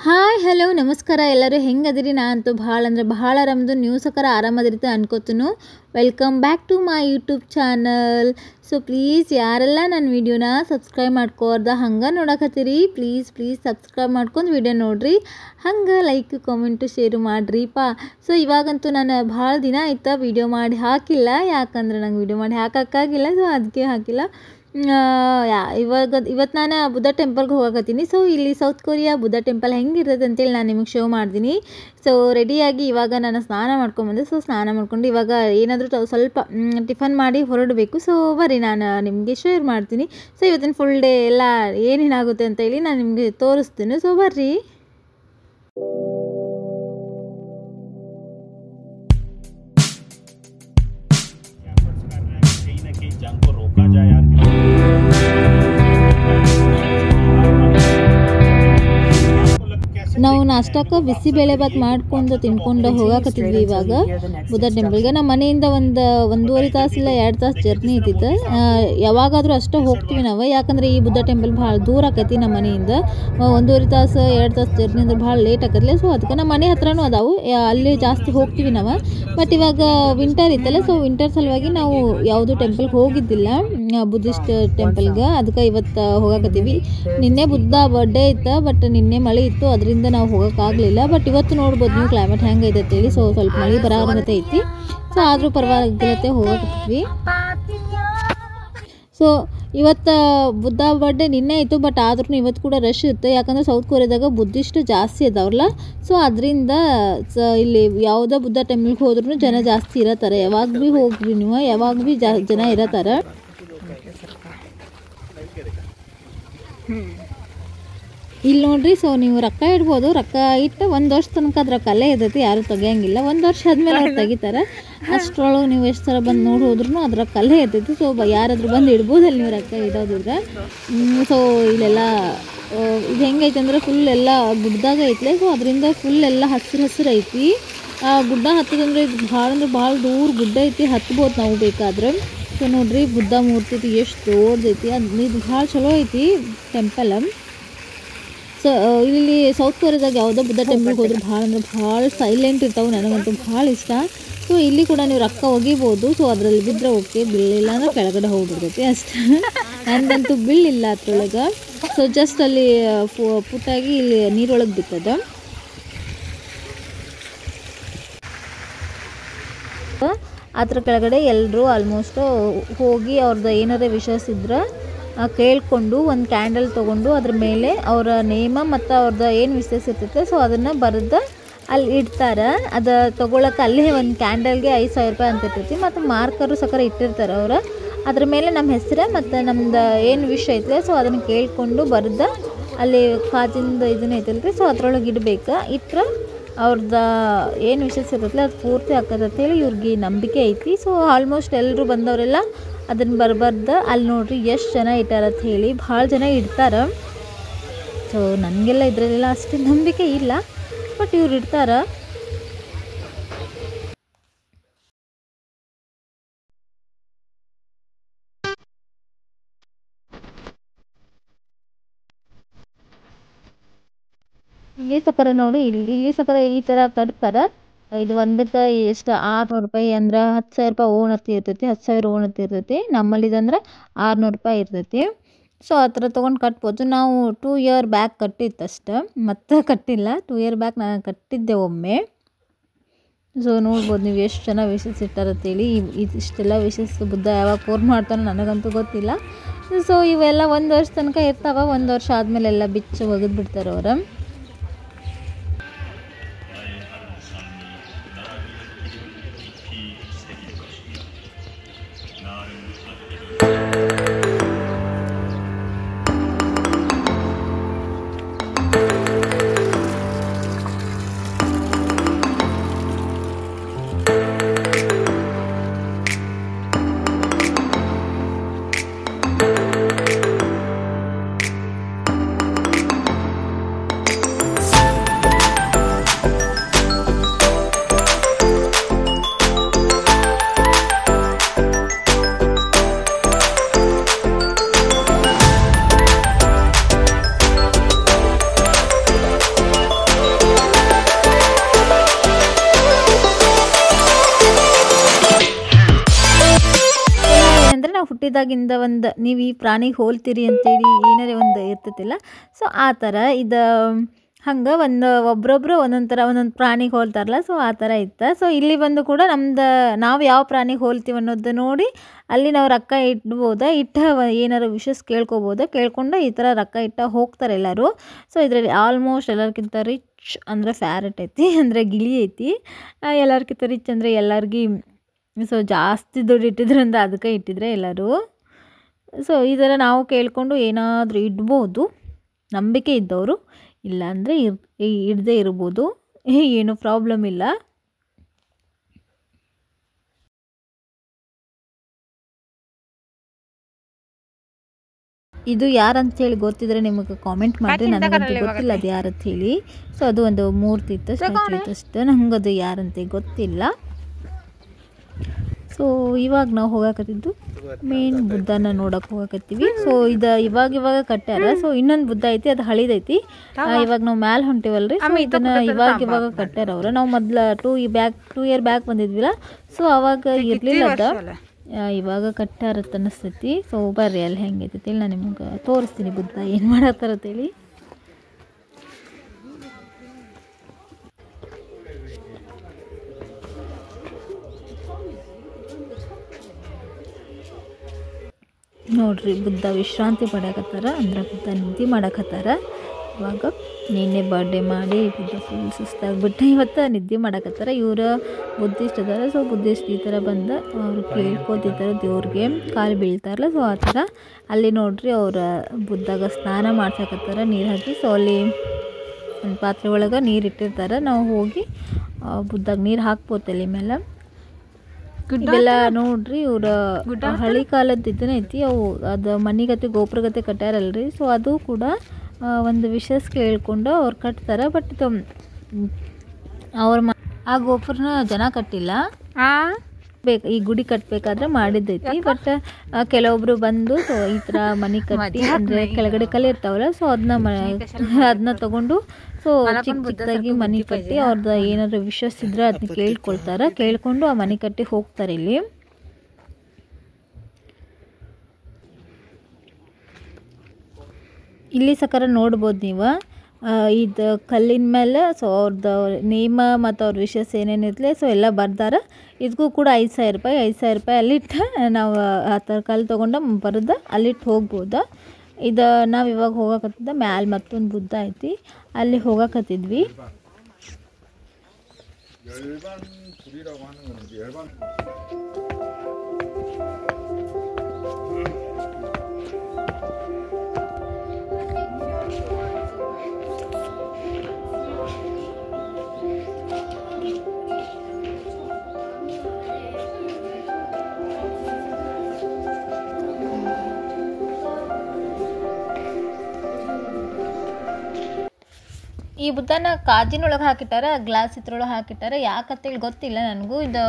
Hi hello ನಮಸ್ಕಾರ ಎಲ್ಲರೂ ಹೆಂಗದಿರಿ. ನಾ ಅಂತೂ ಭಾಳ ಅಂದ್ರೆ ಭಾಳ ಆರಾಮದು, ನೀವು ಸಕರ ಆರಾಮದಿರ್ತ ಅನ್ಕೋತನು. Welcome back to my YouTube channel. So please ಯಾರೆಲ್ಲ ನನ್ನ ವೀಡಿಯೋನ ಸಬ್ಸ್ಕ್ರೈಬ್ ಮಾಡ್ಕೋರ್ದ ಹಂಗೆ ನೋಡಕತ್ತೀರಿ, ಪ್ಲೀಸ್ ಸಬ್ಸ್ಕ್ರೈಬ್ ಮಾಡ್ಕೊಂಡು ವೀಡಿಯೋ ನೋಡಿರಿ, ಹಂಗೆ ಲೈಕ್ ಕಾಮೆಂಟು ಶೇರು ಮಾಡಿರಿಪ್ಪ. ಸೊ ಇವಾಗಂತೂ ನಾನು ಭಾಳ ದಿನ ಆಯ್ತು ವೀಡಿಯೋ ಮಾಡಿ ಹಾಕಿಲ್ಲ, ಯಾಕಂದ್ರೆ ನಂಗೆ ವೀಡಿಯೋ ಮಾಡಿ ಹಾಕೋಕ್ಕಾಗಿಲ್ಲ. ಸೊ ಅದಕ್ಕೆ ಹಾಕಿಲ್ಲ. ಇವತ್ತು ನಾನು ಬುದ್ಧ ಟೆಂಪಲ್ಗೆ ಹೋಗಕತ್ತೀನಿ. ಸೊ ಇಲ್ಲಿ ಸೌತ್ ಕೊರಿಯಾ ಬುದ್ಧ ಟೆಂಪಲ್ ಹೆಂಗಿರ್ತದೆ ಅಂತೇಳಿ ನಾನು ನಿಮಗೆ ಶೋ ಮಾಡ್ತೀನಿ. ಸೊ ರೆಡಿಯಾಗಿ ಇವಾಗ ನಾನು ಸ್ನಾನ ಮಾಡ್ಕೊಂಬಂದೆ. ಸೊ ಸ್ನಾನ ಮಾಡ್ಕೊಂಡು ಇವಾಗ ಏನಾದರೂ ಸ್ವಲ್ಪ ಟಿಫನ್ ಮಾಡಿ ಹೊರಡಬೇಕು. ಸೊ ಬರ್ರಿ ನಾನು ನಿಮಗೆ ಶೇರ್ ಮಾಡ್ತೀನಿ. ಸೊ ಇವತ್ತಿನ ಫುಲ್ ಡೇ ಎಲ್ಲ ಏನೇನಾಗುತ್ತೆ ಅಂತೇಳಿ ನಾನು ನಿಮಗೆ ತೋರಿಸ್ತೀನಿ. ಸೊ ಬರ್ರಿ. ನಾವು ನಾಷ್ಟಕ್ಕೆ ಬಿಸಿಬೇಳೆಭಾತ್ ಮಾಡ್ಕೊಂಡು ತಿನ್ಕೊಂಡು ಹೋಗಾಕತ್ತಿದ್ವಿ ಇವಾಗ ಬುದ್ಧ ಟೆಂಪಲ್ಗೆ. ನಮ್ಮ ಮನೆಯಿಂದ ಒಂದೂವರೆ ತಾಸು ಇಲ್ಲ 2 ತಾಸು ಜರ್ನಿ ಇದ್ದಿತ್ತು. ಯಾವಾಗಾದರೂ ಅಷ್ಟೇ ಹೋಗ್ತೀವಿ ನಾವು, ಯಾಕಂದರೆ ಈ ಬುದ್ಧ ಟೆಂಪಲ್ ಭಾಳ ದೂರ ಆಕೈತಿ ನಮ್ಮ ಮನೆಯಿಂದ. 1.5 ತಾಸು 2 ತಾಸು ಜರ್ನಿ ಅಂದ್ರೆ ಭಾಳ ಲೇಟ್ ಆಕತ್ಲೆ. ಸೊ ಅದಕ್ಕೆ ನಮ್ಮ ಮನೆ ಹತ್ರನೂ ಅದಾವು, ಅಲ್ಲಿ ಜಾಸ್ತಿ ಹೋಗ್ತೀವಿ ನಾವು. ಬಟ್ ಇವಾಗ ವಿಂಟರ್ ಇತ್ತಲ್ಲ, ಸೊ ವಿಂಟರ್ ಸಲುವಾಗಿ ನಾವು ಯಾವುದೂ ಟೆಂಪಲ್ಗೆ ಹೋಗಿದ್ದಿಲ್ಲ, ಬುದ್ಧಿಸ್ಟ್ ಟೆಂಪಲ್ಗೆ. ಅದಕ್ಕೆ ಇವತ್ತು ಹೋಗಾಕತ್ತೀವಿ. ನಿನ್ನೆ ಬುದ್ಧ ಬರ್ಡೇ ಇತ್ತು, ಬಟ್ ನಿನ್ನೆ ಮಳೆ ಇತ್ತು, ಅದರಿಂದ ನಾವು ಹೋಗೋಕ್ಕಾಗಲಿಲ್ಲ. ಬಟ್ ಇವತ್ತು ನೋಡ್ಬೋದು ನೀವು ಕ್ಲೈಮೇಟ್ ಹೆಂಗೈತೆ ಅಂತೇಳಿ. ಸೊ ಸ್ವಲ್ಪ ಮಳೆ ಬರೋಂಗತೆ ಐತಿ. ಸೊ ಆದರೂ ಪರವಾಗಿಲ್ಲತ್ತೆ ಹೋಗಕತ್ತೀವಿ. ಸೊ ಇವತ್ತು ಬುದ್ಧ ಬರ್ಡೇ ನಿನ್ನೆ ಇತ್ತು, ಬಟ್ ಆದ್ರೂ ಇವತ್ತು ಕೂಡ ರಶ್ ಇತ್ತು, ಯಾಕಂದರೆ ಸೌತ್ ಕೊರಿಯಾದಾಗ ಬುದ್ಧಿಸ್ಟ್ ಜಾಸ್ತಿ ಇದಾವ್ರಲ್ಲ. ಸೊ ಅದರಿಂದ ಇಲ್ಲಿ ಯಾವುದೇ ಬುದ್ಧ ಟೆಂಪಲ್ಗೆ ಹೋದ್ರೂ ಜನ ಜಾಸ್ತಿ ಇರತ್ತಾರೆ. ಯಾವಾಗ ಭೀ ಹೋಗ್ರಿ ನೀವು, ಯಾವಾಗ ಭೀ ಜನ ಇರತ್ತಾರೆ. ಇಲ್ಲಿ ನೋಡ್ರಿ. ಸೊ ನೀವು ರೊಕ್ಕ ಇಡ್ಬೋದು, ರೊಕ್ಕ ಇಟ್ಟು 1 ವರ್ಷ ತನಕ ಅದ್ರ ಕಲೆ ಇರ್ತೈತಿ, ಯಾರು ತೆಗಿಯಂಗಿಲ್ಲ. 1 ವರ್ಷ ಆದಮೇಲೆ ಅವ್ರು ತೆಗಿತಾರೆ. ಅಷ್ಟರೊಳಗೆ ನೀವು ಎಷ್ಟು ಥರ ಬಂದು ನೋಡಿ ಹೋದ್ರೂ ಅದ್ರ ಕಲೆ ಇರ್ತೈತಿ. ಸೊ ಯಾರಾದರೂ ಬಂದು ಇಡ್ಬೋದಲ್ಲಿ ನೀವು ರೊಕ್ಕ ಇಡೋದಿದ್ರೆ. ಸೊ ಇಲ್ಲೆಲ್ಲ ಇದು ಹೆಂಗೈತೆ ಅಂದ್ರೆ ಫುಲ್ ಎಲ್ಲ ಗುಡ್ಡದಾಗ ಐತ್ಲೆ. ಸೊ ಅದರಿಂದ ಫುಲ್ ಎಲ್ಲ ಹಸಿರು ಐತಿ. ಗುಡ್ಡ ಹತ್ತದಂದ್ರೆ ಇದು ಭಾಳ ದೂರ ಗುಡ್ಡ ಐತಿ, ಹತ್ಬೋದು ನಾವು ಬೇಕಾದ್ರೆ. ಸೊ ನೋಡ್ರಿ ಬುದ್ಧ ಮೂರ್ತಿ ಐತಿ, ಎಷ್ಟು ದೊಡ್ಡದೈತಿ. ಇದು ಭಾಳ ಚಲೋ ಐತಿ ಟೆಂಪಲ್. ಸೊ ಇಲ್ಲಿ ಸೌತ್ ಕೊರಿಯಾದಾಗ ಯಾವುದೋ ಬುದ್ಧ ಟೆಂಪಲ್ಗೆ ಹೋದ್ರೆ ಭಾಳ ಸೈಲೆಂಟ್ ಇರ್ತಾವೆ, ನನಗಂತೂ ಭಾಳ ಇಷ್ಟ. ಸೊ ಇಲ್ಲಿ ಕೂಡ ನೀವು ರೊಕ್ಕ ಒಗಿಬೋದು. ಸೊ ಅದರಲ್ಲಿ ಬಿದ್ದರೆ ಓಕೆ, ಬಿಲ್ ಇಲ್ಲ ಅಂದ್ರೆ ಕೆಳಗಡೆ ಹೋಗ್ಬಿಡ್ತೈತಿ ಅಷ್ಟೇ. ನನಗಂತೂ ಬಿಲ್ ಇಲ್ಲ ಅದ್ರೊಳಗೆ. ಸೊ ಜಸ್ಟ್ ಅಲ್ಲಿ ಪುಟ್ಟಾಗಿ ಇಲ್ಲಿ ನೀರೊಳಗೆ ಬಿತ್ತದ. ಅದ್ರ ಕೆಳಗಡೆ ಎಲ್ಲರೂ ಆಲ್ಮೋಸ್ಟು ಹೋಗಿ ಅವ್ರದ್ದು ಏನಾರೇ ವಿಷಸ್ ಇದ್ರೆ ಕೇಳಿಕೊಂಡು ಒಂದು ಕ್ಯಾಂಡಲ್ ತೊಗೊಂಡು ಅದ್ರ ಮೇಲೆ ಅವರ ನೇಮ ಮತ್ತು ಅವ್ರದ್ದು ಏನು ವಿಶೇಷ ಇರ್ತೈತೆ ಸೊ ಅದನ್ನು ಬರೆದು ಅಲ್ಲಿ ಇಡ್ತಾರೆ. ಅದು ತೊಗೊಳಕ್ಕೆ ಅಲ್ಲೇ ಒಂದು ಕ್ಯಾಂಡಲ್ಗೆ 5,000 ರೂಪಾಯಿ ಅಂತ ಇರ್ತೈತಿ. ಮತ್ತು ಮಾರ್ಕರು ಸಕರ ಇಟ್ಟಿರ್ತಾರೆ ಅವರು. ಅದ್ರ ಮೇಲೆ ನಮ್ಮ ಹೆಸರು ಮತ್ತು ನಮ್ದು ಏನು ವಿಷಯ ಐತೆ ಸೊ ಅದನ್ನು ಕೇಳಿಕೊಂಡು ಬರೆದು ಅಲ್ಲಿ ಕಾಜಿಂದ ಇದನ್ನ ಐತಲ್ರಿ, ಸೊ ಅದ್ರೊಳಗೆ ಇಡಬೇಕು. ಇಟ್ಟರೆ ಅವ್ರದ್ದು ಏನು ವಿಶೇಷ ಇರ್ತೈತೆ ಅದು ಪೂರ್ತಿ ಆಗ್ತದೆ ಅಂತೇಳಿ ಇವ್ರಿಗೆ ನಂಬಿಕೆ ಐತಿ. ಸೊ ಆಲ್ಮೋಸ್ಟ್ ಎಲ್ಲರೂ ಬಂದವರೆಲ್ಲ ಅದನ್ನು ಬರಬಾರ್ದು. ಅಲ್ಲಿ ನೋಡ್ರಿ ಎಷ್ಟು ಜನ ಇಟ್ಟಾರಂತ ಹೇಳಿ, ಭಾಳ ಜನ ಇಡ್ತಾರೆ. ಸೊ ನನಗೆಲ್ಲ ಇದರಲ್ಲೆಲ್ಲ ಅಷ್ಟು ನಂಬಿಕೆ ಇಲ್ಲ, ಬಟ್ ಇವ್ರು ಇಡ್ತಾರೆ. ಈ ಸಕರ ನೋಡಿ, ಇಲ್ಲಿ ಸಕರ ಈ ಥರ ಕಟ್ತಾರೆ. ಇದು ಒಂದಕ್ಕೆ ಎಷ್ಟು 600 ರೂಪಾಯಿ ಅಂದ್ರೆ 10,000 ರೂಪಾಯಿ ಓಣತಿ ಇರ್ತೈತಿ, 10,000 ಓಣತಿ ಇರ್ತೈತಿ. ನಮ್ಮಲ್ಲಿದಂದ್ರೆ 600 ರೂಪಾಯಿ ಇರ್ತೈತಿ. ಸೊ ಆ ಥರ ತೊಗೊಂಡು ಕಟ್ಬೋದು. ನಾವು 2 ಇಯರ್ ಬ್ಯಾಕ್ ಕಟ್ಟಿತ್ತು ಅಷ್ಟೆ, ಮತ್ತೆ ಕಟ್ಟಿಲ್ಲ. 2 ಇಯರ್ ಬ್ಯಾಕ್ ನಾನು ಕಟ್ಟಿದ್ದೆ ಒಮ್ಮೆ. ಸೊ ನೋಡ್ಬೋದು ನೀವು ಎಷ್ಟು ಜನ ವಿಶಸ್ ಇಟ್ಟಾರಂತೇಳಿ. ಇಷ್ಟೆಲ್ಲ ವಿಶಸ್ ಬುದ್ಧ ಯಾವಾಗ ಪೂರ್ಣ ಮಾಡ್ತಾನೋ ನನಗಂತೂ ಗೊತ್ತಿಲ್ಲ. ಸೊ ಇವೆಲ್ಲ 1 ವರ್ಷ ತನಕ ಇರ್ತಾವೆ. 1 ವರ್ಷ ಆದಮೇಲೆ ಎಲ್ಲ ಬಿಚ್ಚು ಒಗೆದು ಬಿಡ್ತಾರೆ ಅವರು. ಹುಟ್ಟಿದಾಗಿಂದ ಒಂದು ನೀವು ಈ ಪ್ರಾಣಿಗೆ ಹೋಲ್ತೀರಿ ಅಂತೇಳಿ ಏನಾರೇ ಒಂದು ಇರ್ತೈತಿಲ್ಲ, ಸೊ ಆ ಥರ ಇದು ಹಂಗೆ ಒಬ್ರೊಬ್ರು ಒಂದೊಂದು ಥರ ಒಂದೊಂದು ಪ್ರಾಣಿಗೆ ಹೋಲ್ತಾರಲ್ಲ, ಸೊ ಆ ಥರ ಇತ್ತು. ಸೊ ಇಲ್ಲಿ ಬಂದು ಕೂಡ ನಾವು ಯಾವ ಪ್ರಾಣಿಗೆ ಹೋಲ್ತೀವಿ ಅನ್ನೋದು ನೋಡಿ ಅಲ್ಲಿ ನಾವು ರೊಕ್ಕ ಇಡ್ಬೋದಾ, ಏನಾರು ವಿಷಸ್ ಕೇಳ್ಕೊಂಡು ಈ ಥರ ರೊಕ್ಕ ಹೋಗ್ತಾರೆ ಎಲ್ಲರೂ. ಸೊ ಇದರಲ್ಲಿ ಆಲ್ಮೋಸ್ಟ್ ಎಲ್ಲರಿಗಿಂತ ರಿಚ್ ಅಂದರೆ ಫ್ಯಾರೆಟ್ ಐತಿ, ಅಂದರೆ ಗಿಳಿ ಐತಿ. ಎಲ್ಲರಿಗಿಂತ ರಿಚ್ ಅಂದರೆ ಎಲ್ಲರಿಗೂ ಸೊ ಜಾಸ್ತಿ ದುಡ್ಡು ಇಟ್ಟಿದ್ರಿಂದ ಅದಕ್ಕೆ ಇಟ್ಟಿದ್ರೆ ಎಲ್ಲರೂ. ಸೊ ಈ ಥರ ನಾವು ಕೇಳಿಕೊಂಡು ಏನಾದರೂ ಇಡ್ಬೋದು, ನಂಬಿಕೆ ಇದ್ದವರು. ಇಲ್ಲಾಂದರೆ ಇಡದೇ ಇರ್ಬೋದು, ಏನೂ ಪ್ರಾಬ್ಲಮ್ ಇಲ್ಲ. ಇದು ಯಾರಂತೇಳಿ ಗೊತ್ತಿದ್ರೆ ನಿಮಗೆ ಕಾಮೆಂಟ್ ಮಾಡಿರಿ, ನನಗಂತೂ ಗೊತ್ತಿಲ್ಲ ಅದು ಯಾರಂತ ಹೇಳಿ. ಸೊ ಅದು ಒಂದು ಮೂರ್ತಿ ಇತ್ತು, ಸ್ಟ್ಯಾಚು ಇತ್ತು ಅಷ್ಟೇ, ನಂಗೆ ಅದು ಯಾರಂತ ಗೊತ್ತಿಲ್ಲ. ಸೊ ಇವಾಗ ನಾವು ಹೋಗಕತ್ತಿದ್ದು ಮೇನ್ ಬುದ್ಧನ ನೋಡಕ್ಕೆ ಹೋಗಕತ್ತೀವಿ. ಸೊ ಇದು ಇವಾಗ ಕಟ್ಟ್ಯಾರ. ಸೊ ಇನ್ನೊಂದು ಬುದ್ಧ ಐತಿ, ಅದು ಹಳಿದೈತಿ. ಇವಾಗ ನಾವು ಮ್ಯಾಲೆ ಹೊಂಟಿವಲ್ರಿ, ಸೊ ಇದನ್ನು ಇವಾಗ ಕಟ್ಟ್ಯಾರ ಅವ್ರು. ನಾವು ಮೊದ್ಲು 2 ಇಯರ್ ಬ್ಯಾಕ್ ಬಂದಿದ್ವಿಲ್ಲ, ಸೊ ಅವಾಗ ಇರಲಿಲ್ಲ ಅದು, ಇವಾಗ ಕಟ್ಟ್ಯಾರತ್ತ ಅನ್ನಿಸ್ತೈತಿ. ಸೊ ಬರ್ರಿ ಅಲ್ಲಿ ಹೆಂಗೈತಿ ನಾನು ನಿಮ್ಗೆ ತೋರಿಸ್ತೀನಿ ಬುದ್ಧ ಏನು ಮಾಡತ್ತಾರತ್ತೇಳಿ. ನೋಡ್ರಿ ಬುದ್ಧ ವಿಶ್ರಾಂತಿ ಪಡ್ಯಾಕತ್ತಾರ, ಅಂದ್ರೆ ಬುದ್ಧ ನಿದ್ದೆ ಮಾಡಕತ್ತಾರ. ಇವಾಗ ನಿನ್ನೆ ಬರ್ಡೇ ಮಾಡಿ ಬುದ್ಧ ಫುಲ್ ಸುಸ್ತಾಗ್ಬಿಟ್ಟು ಇವತ್ತು ನಿದ್ದೆ ಮಾಡಕತ್ತಾರ. ಇವರು ಬುದ್ಧಿಸ್ಟ್ ಅದಾರ. ಸೊ ಬುದ್ಧಿಸ್ಟ್ ಈ ಥರ ಬಂದು ಅವ್ರು ಕೇಳ್ಕೊತಿರ್ತಾರೆ, ದೇವ್ರಿಗೆ ಕಾಲು ಬೀಳ್ತಾರಲ್ಲ, ಸೊ ಆ ಥರ ಅಲ್ಲಿ ನೋಡ್ರಿ ಅವ್ರ ಬುದ್ಧಾಗ ಸ್ನಾನ ಮಾಡ್ಸಕತ್ತಾರ ನೀರು ಹಾಕಿ. ಸೊ ಅಲ್ಲಿ ಒಂದು ಪಾತ್ರೆ ಒಳಗೆ ನೀರು ಇಟ್ಟಿರ್ತಾರೆ, ನಾವು ಹೋಗಿ ಬುದ್ಧಾಗ ನೀರು ಹಾಕ್ಬೋದು ತಲೆ ಮೇಲೆ. ಇವೆಲ್ಲ ನೋಡ್ರಿ ಇವ್ರ ಹಳಿ ಕಾಲದ ಇದನ್ನ ಐತಿ, ಅವು ಅದು ಮನೆಗತೆ ಗೋಪುರಗತೆ ಕಟ್ಟ್ಯಾರಲ್ರಿ. ಸೊ ಅದು ಕೂಡ ಒಂದು ವಿಷಸ್ ಕೇಳ್ಕೊಂಡು ಅವ್ರು ಕಟ್ತಾರೆ. ಬಟ್ ಇದು ಆ ಗೋಪುರನ ಜನ ಕಟ್ಟಿಲ್ಲ, ಈ ಗುಡಿ ಕಟ್ಟಬೇಕಾದ್ರೆ ಮಾಡಿದ್ದೈತಿ. ಬಟ್ ಕೆಲವೊಬ್ರು ಬಂದು ಸೊ ಈ ಥರ ಮನೆ ಕಟ್ಟಿ, ಅಂದರೆ ಕೆಳಗಡೆ ಕಲೆ ಇರ್ತಾವಲ್ಲ, ಸೊ ಅದನ್ನ ತಗೊಂಡು ಸೊ ಚಿಕ್ಕದಾಗಿ ಮನೆ ಕಟ್ಟಿ ಅವ್ರದ್ದು ಏನಾದ್ರು ವಿಶ್ವಾಸ ಇದ್ರೆ ಅದನ್ನ ಕೇಳ್ಕೊಂಡು ಆ ಮನೆ ಕಟ್ಟಿ ಹೋಗ್ತಾರೆ. ಇಲ್ಲಿ ಸಕರ ನೋಡ್ಬೋದು ನೀವು, ಇದು ಕಲ್ಲಿನ ಮೇಲೆ ಸೊ ಅವ್ರದ್ದು ನೇಮ ಮತ್ತು ಅವ್ರ ವಿಷಸ್ ಏನೇನಿರ್ಲಿ ಸೊ ಎಲ್ಲ ಬರ್ದಾರ. ಇದಕ್ಕೂ ಕೂಡ 5,000 ರೂಪಾಯಿ ಅಲ್ಲಿಟ್ಟು ನಾವು ಆ ಥರ ಕಲ್ಲು ತೊಗೊಂಡು ಬರೆದು ಅಲ್ಲಿಟ್ಟು ಹೋಗ್ಬೋದು. ಇದು ನಾವು ಇವಾಗ ಹೋಗಕತ್ತಿದ್ದ ಮ್ಯಾಲೆ ಮತ್ತೊಂದು ಬುದ್ಧ ಐತಿ, ಅಲ್ಲಿ ಹೋಗಕತ್ತಿದ್ವಿ. ಈ ಬುದ್ಧನ ಕಾಜಿನೊಳಗೆ ಹಾಕಿಟ್ಟಾರ, ಗ್ಲಾಸ್ ಇದ್ರೊಳಗೆ ಹಾಕಿಟ್ಟಾರ. ಯಾಕಂತೇಳಿ ಗೊತ್ತಿಲ್ಲ ನನಗೂ. ಇದು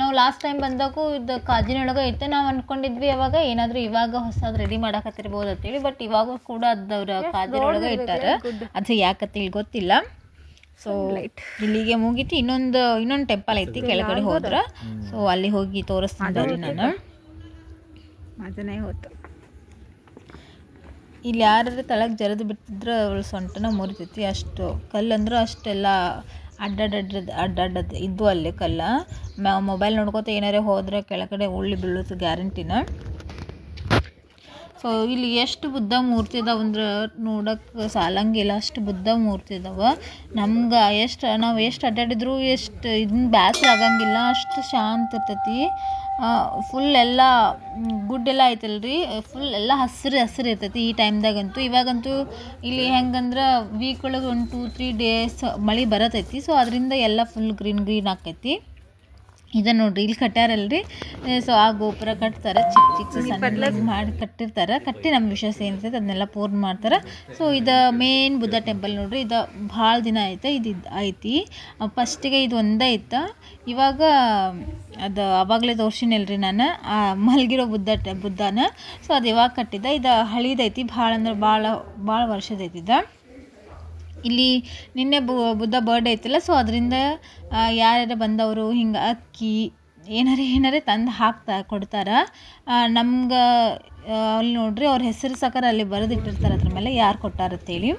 ನಾವು ಲಾಸ್ಟ್ ಟೈಮ್ ಬಂದಾಗೂ ಇದು ಕಾಜಿನೊಳಗೆ ಐತೆ. ನಾವು ಅಂದ್ಕೊಂಡಿದ್ವಿ ಅವಾಗ ಏನಾದರೂ ಇವಾಗ ಹೊಸದು ರೆಡಿ ಮಾಡಕತ್ತಿರ್ಬೋದು ಅಂತೇಳಿ. ಬಟ್ ಇವಾಗ ಕೂಡ ಅದವ್ರ ಕಾಜಿನೊಳಗೆ ಇಟ್ಟಾರ, ಅದು ಯಾಕಂತೇಳಿ ಗೊತ್ತಿಲ್ಲ. ಸೊ ಇಲ್ಲಿಗೆ ಮುಗೀತಿ. ಇನ್ನೊಂದು ಟೆಂಪಲ್ ಐತಿ ಕೆಳಗಡೆ ಹೋದ್ರೆ, ಸೊ ಅಲ್ಲಿ ಹೋಗಿ ತೋರಿಸ್ತಿದ್ದಾರೆ ನಾನು. ಅದನ್ನೇ ಹೊತ್ತು ಇಲ್ಲಿ ಯಾರು ತಳಗೆ ಜರದು ಬಿಟ್ಟಿದ್ರೆ ಅವಳು ಸೊಂಟನ ಮುರಿತೈತಿ. ಅಷ್ಟು ಕಲ್ಲು ಅಂದ್ರೆ ಅಷ್ಟೆಲ್ಲ ಅಡ್ಡಾಡದು ಇದ್ದು ಅಲ್ಲಿ ಕಲ್ಲ. ಮೊಬೈಲ್ ನೋಡ್ಕೋತ ಏನಾರೇ ಹೋದ್ರೆ ಕೆಳಗಡೆ ಉಳ್ಳಿ ಬೀಳುತ್ತೆ ಗ್ಯಾರಂಟಿನ. ಸೊ ಇಲ್ಲಿ ಎಷ್ಟು ಬುದ್ಧ ಮೂರ್ತಿ ಇದಾವೆ ಅಂದ್ರೆ ನೋಡೋಕ್ಕೆ ಸಾಲಂಗಿಲ್ಲ, ಅಷ್ಟು ಬುದ್ಧ ಮೂರ್ತಿ ಇದಾವೆ. ನಮ್ಗೆ ನಾವು ಎಷ್ಟು ಅಡ್ಡಾಡಿದ್ರು ಇದನ್ನ ಬೇಸರ ಆಗಂಗಿಲ್ಲ, ಅಷ್ಟು ಶಾಂತ ಇರ್ತೈತಿ. ಫುಲ್ ಎಲ್ಲ ಗುಡ್ಡೆಲ್ಲ ಐತಲ್ರಿ, ಫುಲ್ ಎಲ್ಲ ಹಸಿರು ಇರ್ತೈತಿ ಈ ಟೈಮ್ದಾಗಂತೂ. ಇವಾಗಂತೂ ಇಲ್ಲಿ ಹೆಂಗಂದ್ರೆ ವೀಕ್ ಒಳಗೆ 1-2-3 ಡೇಸ್ ಮಳೆ ಬರತೈತಿ. ಸೊ ಅದರಿಂದ ಎಲ್ಲ ಫುಲ್ ಗ್ರೀನ್ ಆಕೈತಿ. ಇದನ್ನು ನೋಡ್ರಿ ಇಲ್ಲಿ ಕಟ್ಟ್ಯಾರಲ್ರಿ. ಸೊ ಆ ಗೋಪುರ ಕಟ್ತಾರೆ, ಚಿಕ್ಕ ಸಣ್ಣ ಮಾಡಿ ಕಟ್ಟಿ ನಮ್ಮ ವಿಶ್ವಾಸ ಏನಿರ್ತೈತೆ ಅದನ್ನೆಲ್ಲ ಪೂರ್ಣ ಮಾಡ್ತಾರೆ. ಸೊ ಇದು ಮೇನ್ ಬುದ್ಧ ಟೆಂಪಲ್ ನೋಡ್ರಿ. ಇದು ಭಾಳ ದಿನ ಇದು ಐತಿ. ಫಸ್ಟಿಗೆ ಇದು ಒಂದೇ ಇತ್ತು. ಇವಾಗ ಅದು ಅವಾಗಲೇ ತೋರ್ಸಿನಲ್ರಿ ನಾನು ಆ ಮಲಗಿರೋ ಬುದ್ಧನ. ಸೊ ಅದು ಇವಾಗ ಕಟ್ಟಿದ್ದ. ಇದು ಹಳಿದೈತಿ, ಭಾಳ ಅಂದ್ರೆ ಭಾಳ ವರ್ಷದೈತಿ ಇದು. ಇಲ್ಲಿ ನಿನ್ನೆ ಬುದ್ಧ ಬರ್ಡೇ ಐತಿಲ್ಲ, ಸೊ ಅದರಿಂದ ಯಾರ್ಯಾರು ಬಂದವರು ಹಿಂಗೆ ಅಕ್ಕಿ ಏನಾರೇ ತಂದು ಕೊಡ್ತಾರೆ. ನಮ್ಗೆ ಅಲ್ಲಿ ನೋಡ್ರಿ ಅವ್ರ ಹೆಸರು ಸಕರ ಅಲ್ಲಿ ಬರೆದಿಟ್ಟಿರ್ತಾರೆ ಅದ್ರ ಮೇಲೆ ಯಾರು ಕೊಟ್ಟಾರತ್ತೇಳಿ.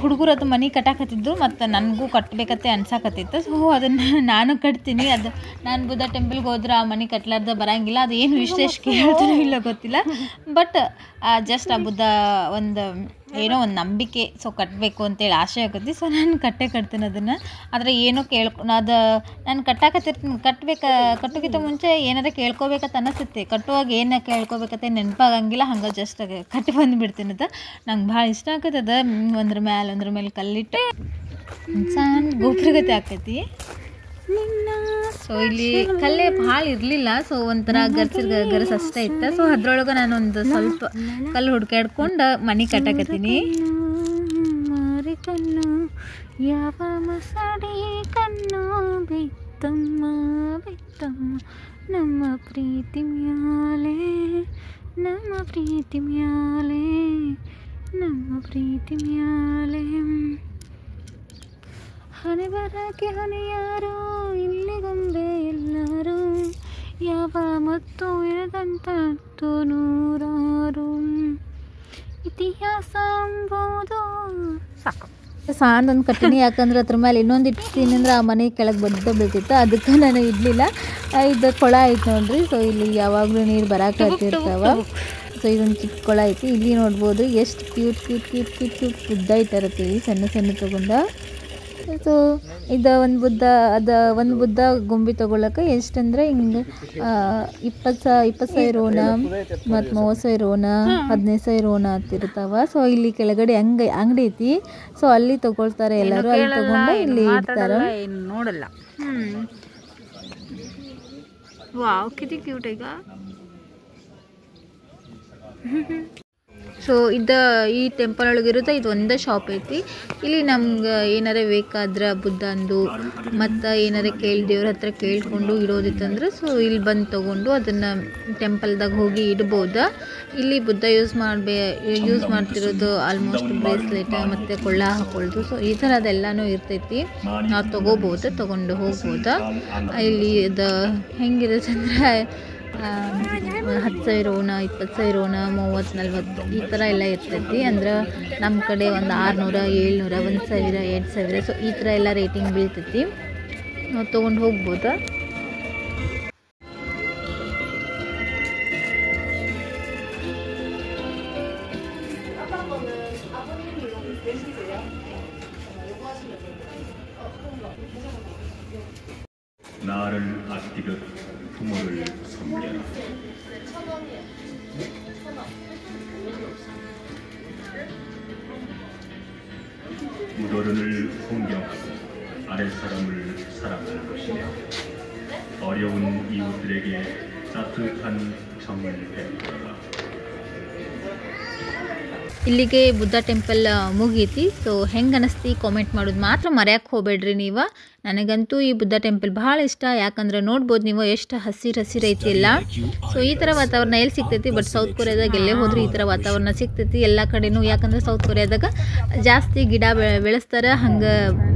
ಹುಡುಗರು ಅದು ಮನೆ ಕಟ್ಟಾಕತ್ತಿದ್ದು ಮತ್ತು ನನಗೂ ಕಟ್ಟಬೇಕತ್ತೆ ಅನ್ಸಾಕತ್ತಿತ್ತು. ಸೊ ಅದನ್ನು ನಾನು ಕಟ್ತೀನಿ. ಅದು ನಾನು ಬುದ್ಧ ಟೆಂಪಲ್ಗೆ ಹೋದ್ರೆ ಆ ಮನೆ ಕಟ್ಲಾರ್ದ ಬರೋಂಗಿಲ್ಲ. ಅದು ಏನು ವಿಶೇಷ ಕೇಳ್ತಾನೋ ಇಲ್ಲ ಗೊತ್ತಿಲ್ಲ. ಬಟ್ ಜಸ್ಟ್ ಆ ಬುದ್ಧ ಒಂದು ಏನೋ ಒಂದು ನಂಬಿಕೆ. ಸೊ ಕಟ್ಟಬೇಕು ಅಂತೇಳಿ ಆಸೆ ಆಗತ್ತೆ. ಸೊ ನಾನು ಕಟ್ತೀನಿ ಅದನ್ನು. ಆದರೆ ಏನೋ ಅದು ನಾನು ಕಟ್ಟೋಕ್ಕಿಂತ ಮುಂಚೆ ಏನಾರ ಕೇಳ್ಕೊಬೇಕಂತ ಅನ್ನಿಸುತ್ತೆ. ಕಟ್ಟುವಾಗ ಏನು ಕೇಳ್ಕೊಬೇಕತ್ತೆ ನೆನಪಾಗಂಗಿಲ್ಲ. ಹಂಗೆ ಜಸ್ಟ್ ಕಟ್ಟಿ ಬಂದುಬಿಡ್ತೀನಿ. ಅದು ನಂಗೆ ಭಾಳ ಇಷ್ಟ ಆಗತ್ತದ. ಒಂದ್ರ ಮೇಲೆ ಕಲ್ಲಿಟ್ಟು ಸಣ್ಣ ಗೋಪುರಗತೆ ಆಕೈತಿ. ಸೊ ಇಲ್ಲಿ ಕಲ್ಲೇ ಭಾಳ ಇರಲಿಲ್ಲ. ಸೊ ಒಂಥರ ಗರ್ಸ್ ಅಷ್ಟೇ ಇತ್ತು. ಸೊ ಅದ್ರೊಳಗೆ ನಾನೊಂದು ಸ್ವಲ್ಪ ಕಲ್ಲು ಹುಡ್ಕಾಡ್ಕೊಂಡು ಮನೆ ಕಟ್ಟಾಕತ್ತೀನಿ. ಕಣ್ಣು ಯಾವ ಮಸಡಿ ಕಣ್ಣು ಬಿತ್ತಮ್ಮ ನಮ್ಮ ಪ್ರೀತಿ ಮ್ಯಾಲೆ ಹಣೆ ಬರಕ್ಕೆ ಹೊಣೆಯಾರು ಇಲ್ಲಿಗೊಂಬೆ ಎಲ್ಲರೂ ಯಾವ ಮತ್ತು ಇರದಂತ ನೂರಾರು ಇತಿಹಾಸ ಎಂಬುದು ಸಾಕು ಸಾಂದೊಂದು ಕಟ್ಟಿನಿ. ಯಾಕಂದ್ರೆ ಅದ್ರ ಮೇಲೆ ಇನ್ನೊಂದು ಇಡ್ತೀನಿ ಅಂದ್ರೆ ಆ ಮನೆ ಕೆಳಗೆ ಬೀಳ್ತಿತ್ತು. ಅದಕ್ಕೆ ನಾನು ಇಡಲಿಲ್ಲ. ಇದು ಕೊಳ ಐತೆ ನೋಡ್ರಿ. ಸೊ ಇಲ್ಲಿ ಯಾವಾಗಲೂ ನೀರು ಬರಾಕತ್ತಿರ್ತಾವ. ಸೊ ಇದೊಂದು ಚಿಕ್ಕ ಕೊಳ ಐತಿ. ಇಲ್ಲಿ ನೋಡ್ಬೋದು ಎಷ್ಟು ಕ್ಯೂಟ್ ಬುದ್ಧ ಇಟ್ಟಿರತ್ತೀವಿ ಸಣ್ಣ ತೊಗೊಂಡ. ಸೊ ಇದು ಒಂದು ಬುದ್ಧ ಗೊಂಬೆ ತೊಗೊಳಕ್ಕೆ ಎಷ್ಟಂದ್ರೆ ಹಿಂಗೆ 20,000 ರೋಣ ಮತ್ತು 30,000 ರೋಣ 15,000 ರೋಣ ಅಂತಿರ್ತಾವ. ಸೊ ಇಲ್ಲಿ ಕೆಳಗಡೆ ಅಂಗಡಿ ಐತಿ. ಸೊ ಅಲ್ಲಿ ತೊಗೊಳ್ತಾರೆ ಎಲ್ಲರೂ. ಅಲ್ಲಿ ತೊಗೊಂಡು ಇಲ್ಲಿ ಇಡ್ತಾರೆ. ನೋಡಲ್ಲ. ವಾವ್ ಕಿತಿ ಕ್ಯೂಟ್ ಈಗ. ಸೊ ಈ ಟೆಂಪಲ್ ಒಳಗಿರುತ್ತೆ. ಇದು ಒಂದೇ ಶಾಪ್ ಐತಿ. ಇಲ್ಲಿ ನಮ್ಗೆ ಏನಾರ ಬೇಕಾದ್ರೆ ಬುದ್ಧಂದು ಮತ್ತು ಏನಾರ ದೇವ್ರ ಹತ್ರ ಕೇಳ್ಕೊಂಡು ಇಡೋದಿತ್ತಂದ್ರೆ ಸೊ ಇಲ್ಲಿ ಬಂದು ತೊಗೊಂಡು ಅದನ್ನು ಟೆಂಪಲ್ದಾಗ ಹೋಗಿ ಇಡ್ಬೋದು. ಇಲ್ಲಿ ಬುದ್ಧ ಯೂಸ್ ಮಾಡ್ತಿರೋದು ಆಲ್ಮೋಸ್ಟ್ ಬ್ರೇಸ್ಲೆಟ್ ಮತ್ತು ಕೊಳ್ಳ ಹಾಕೊಳ್ಳೋದು. ಸೊ ಈ ಥರದ್ದೆಲ್ಲನೂ ಇರ್ತೈತಿ. ನಾವು ತೊಗೊಂಡು ಹೋಗ್ಬೋದು. ಇಲ್ಲಿ ಇದು ಹೆಂಗಿರುತ್ತೆ ಅಂದರೆ 10,000 ರೋಣ 20,000 ರೋಣ 30-40 ಈ ಥರ ಎಲ್ಲ ಇರ್ತೈತಿ. ಅಂದ್ರೆ ನಮ್ಮ ಕಡೆ ಒಂದು 600 700 1,000 2,000 ಸೊ ಈ ಥರ ಎಲ್ಲ ರೇಟಿಂಗ್ ಬೀಳ್ತೈತಿ. ನಾವು ತೊಗೊಂಡು ಹೋಗ್ಬೋದು. 나를 아끼듯 부모를 섬겨라. 무도른을 존경하고 아랫사람을 사랑할 것이며 어려운 이웃들에게 따뜻한 정을 베풀어라. ಇಲ್ಲಿಗೆ ಬುದ್ಧ ಟೆಂಪಲ್ ಮುಗೀತಿ. ಸೊ ಹೆಂಗೆ ಅನಿಸ್ತಿ ಕಾಮೆಂಟ್ ಮಾಡೋದು ಮಾತ್ರ ಮರೆಯೋಕ್ಕೆ ಹೋಗ್ಬೇಡ್ರಿ ನೀವು. ನನಗಂತೂ ಈ ಬುದ್ಧ ಟೆಂಪಲ್ ಭಾಳ ಇಷ್ಟ. ಯಾಕಂದ್ರೆ ನೋಡ್ಬೋದು ನೀವು ಎಷ್ಟು ಹಸಿರು ಐತಿ ಎಲ್ಲ. ಸೊ ಈ ಥರ ವಾತಾವರಣ ಎಲ್ಲಿ ಸಿಗ್ತೈತಿ. ಬಟ್ ಸೌತ್ ಕೊರಿಯಾದಾಗ ಎಲ್ಲೇ ಹೋದ್ರೂ ಈ ಥರ ವಾತಾವರಣ ಸಿಗ್ತೈತಿ ಎಲ್ಲ ಕಡೆನೂ. ಯಾಕಂದ್ರೆ ಸೌತ್ ಕೊರಿಯಾದಾಗ ಜಾಸ್ತಿ ಗಿಡ ಬೆಳೆಸ್ತಾರೆ. ಹಂಗೆ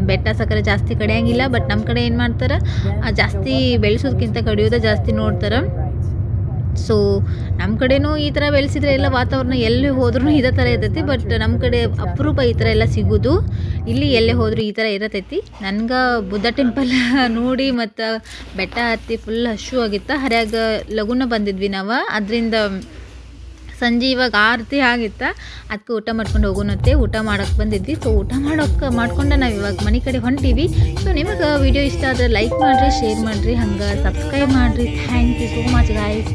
ಬೆಟ್ಟ ಸಕ್ಕರೆ ಜಾಸ್ತಿ ಕಡಿಯೋಂಗಿಲ್ಲ. ಬಟ್ ನಮ್ಮ ಕಡೆ ಏನು ಮಾಡ್ತಾರೆ, ಜಾಸ್ತಿ ಬೆಳೆಸೋದಕ್ಕಿಂತ ಕಡಿಯೋದು ಜಾಸ್ತಿ ನೋಡ್ತಾರೆ. ಸೊ ನಮ್ಮ ಕಡೆನೂ ಈ ಥರ ಬೆಳೆಸಿದ್ರೆ ಎಲ್ಲ ವಾತಾವರಣ ಎಲ್ಲಿ ಹೋದ್ರೂ ಇದೇ ಥರ ಇರ್ತೈತಿ. ಬಟ್ ನಮ್ಮ ಕಡೆ ಅಪರೂಪ ಈ ಥರ ಎಲ್ಲ ಸಿಗೋದು. ಇಲ್ಲಿ ಎಲ್ಲೇ ಹೋದರೂ ಈ ಥರ ಇರತೈತಿ. ನನಗೆ ಬುದ್ಧ ಟೆಂಪಲ್ ನೋಡಿ ಮತ್ತು ಬೆಟ್ಟ ಹತ್ತಿ ಫುಲ್ ಹಶು ಆಗಿತ್ತು. ಹರ್ಯಾಗ ಲಗುನ ಬಂದಿದ್ವಿ ನಾವು. ಅದರಿಂದ ಸಂಜೆ ಇವಾಗ 6 ಗಂಟೆ ಆಗಿತ್ತು. ಅದಕ್ಕೆ ಊಟ ಮಾಡ್ಕೊಂಡು ಹೋಗೋಣತ್ತೆ. ಊಟ ಮಾಡೋಕ್ಕೆ ಬಂದಿದ್ವಿ. ಸೊ ಊಟ ಮಾಡ್ಕೊಂಡು ನಾವು ಇವಾಗ ಮನೆ ಕಡೆ ಹೊಂಟೀವಿ. ಸೊ ನಿಮಗೆ ವಿಡಿಯೋ ಇಷ್ಟ ಆದರೆ ಲೈಕ್ ಮಾಡಿರಿ, ಶೇರ್ ಮಾಡಿರಿ, ಹಂಗೆ ಸಬ್ಸ್ಕ್ರೈಬ್ ಮಾಡಿರಿ. Thank you so much guys.